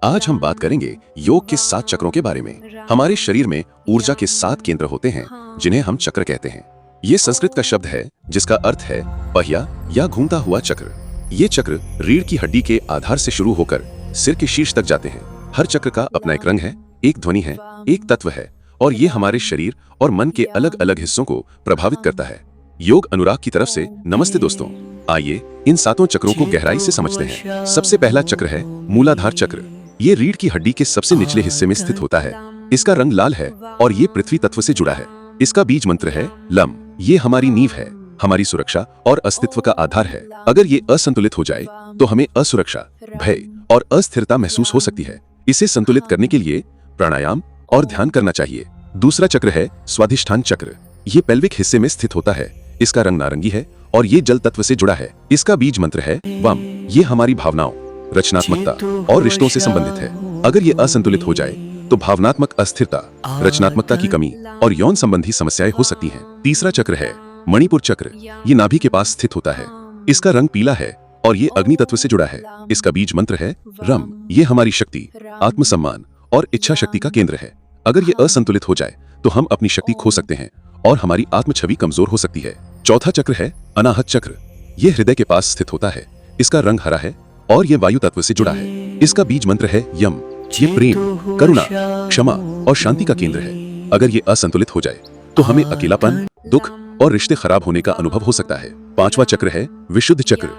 आज हम बात करेंगे योग के 7 चक्रों के बारे में। हमारे शरीर में ऊर्जा के 7 केंद्र होते हैं जिन्हें हम चक्र कहते हैं। ये संस्कृत का शब्द है जिसका अर्थ है पहिया या घूमता हुआ चक्र। ये चक्र रीढ़ की हड्डी के आधार से शुरू होकर सिर के शीर्ष तक जाते हैं। हर चक्र का अपना एक रंग है, एक ध्वनि है, एक तत्व है और ये हमारे शरीर और मन के अलग अलग हिस्सों को प्रभावित करता है। योग अनुराग की तरफ से नमस्ते दोस्तों। आइए इन 7 चक्रों को गहराई से समझते हैं। सबसे पहला चक्र है मूलाधार चक्र। ये रीढ़ की हड्डी के सबसे निचले हिस्से में स्थित होता है। इसका रंग लाल है और ये पृथ्वी तत्व से जुड़ा है। इसका बीज मंत्र है लम। ये हमारी नींव है, हमारी सुरक्षा और अस्तित्व का आधार है। अगर ये असंतुलित हो जाए तो हमें असुरक्षा, भय और अस्थिरता महसूस हो सकती है। इसे संतुलित करने के लिए प्राणायाम और ध्यान करना चाहिए। दूसरा चक्र है स्वाधिष्ठान चक्र। ये पेल्विक हिस्से में स्थित होता है। इसका रंग नारंगी है और ये जल तत्व से जुड़ा है। इसका बीज मंत्र है वम। ये हमारी भावनाओं, रचनात्मकता और रिश्तों से संबंधित है। अगर ये असंतुलित हो जाए तो भावनात्मक अस्थिरता, रचनात्मकता की कमी और यौन संबंधी समस्याएं हो सकती हैं। तीसरा चक्र है मणिपुर चक्र। ये नाभि के पास स्थित होता है। इसका रंग पीला है और ये अग्नि तत्व से जुड़ा है। इसका बीज मंत्र है रम। ये हमारी शक्ति, आत्मसम्मान और इच्छा शक्ति का केंद्र है। अगर ये असंतुलित हो जाए तो हम अपनी शक्ति खो सकते हैं और हमारी आत्म छवि कमजोर हो सकती है। चौथा चक्र है अनाहत चक्र। ये हृदय के पास स्थित होता है। इसका रंग हरा है और ये वायु तत्व से जुड़ा है। इसका बीज मंत्र है यम। ये प्रेम, करुणा, क्षमा और शांति का केंद्र है। अगर ये असंतुलित हो जाए तो हमें अकेलापन, दुख और रिश्ते खराब होने का अनुभव हो सकता है। पांचवा चक्र है विशुद्ध चक्र।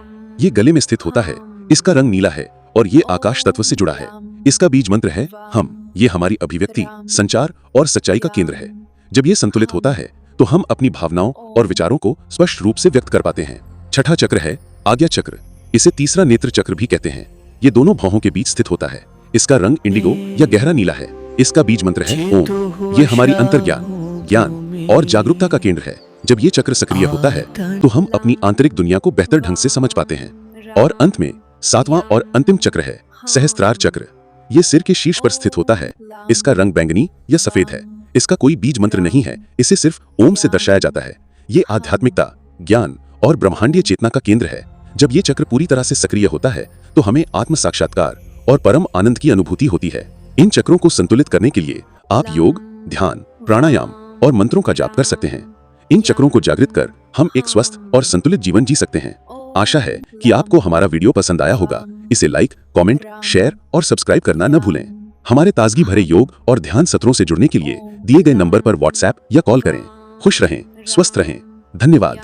ये गले में स्थित होता है। इसका रंग नीला है और ये आकाश तत्व से जुड़ा है। इसका बीज मंत्र है हम। ये हमारी अभिव्यक्ति, संचार और सच्चाई का केंद्र है। जब ये संतुलित होता है तो हम अपनी भावनाओं और विचारों को स्पष्ट रूप से व्यक्त कर पाते हैं। छठा चक्र है आज्ञा चक्र। इसे तीसरा नेत्र चक्र भी कहते हैं। ये दोनों भौहों के बीच स्थित होता है। इसका रंग इंडिगो या गहरा नीला है। इसका बीज मंत्र है ओम। ये हमारी अंतर्ज्ञान, ज्ञान और जागरूकता का केंद्र है। जब ये चक्र सक्रिय होता है तो हम अपनी आंतरिक दुनिया को बेहतर ढंग से समझ पाते हैं। और अंत में 7वां और अंतिम चक्र है सहस्त्रार चक्र। ये सिर के शीर्ष पर स्थित होता है। इसका रंग बैंगनी या सफेद है। इसका कोई बीज मंत्र नहीं है। इसे सिर्फ ओम से दर्शाया जाता है। ये आध्यात्मिकता, ज्ञान और ब्रह्मांडीय चेतना का केंद्र है। जब ये चक्र पूरी तरह से सक्रिय होता है तो हमें आत्म साक्षात्कार और परम आनंद की अनुभूति होती है। इन चक्रों को संतुलित करने के लिए आप योग, ध्यान, प्राणायाम और मंत्रों का जाप कर सकते हैं। इन चक्रों को जागृत कर हम एक स्वस्थ और संतुलित जीवन जी सकते हैं। आशा है कि आपको हमारा वीडियो पसंद आया होगा। इसे लाइक, कमेंट, शेयर और सब्सक्राइब करना न भूलें। हमारे ताजगी भरे योग और ध्यान सत्रों से जुड़ने के लिए दिए गए नंबर पर व्हाट्सएप या कॉल करें। खुश रहें, स्वस्थ रहें। धन्यवाद।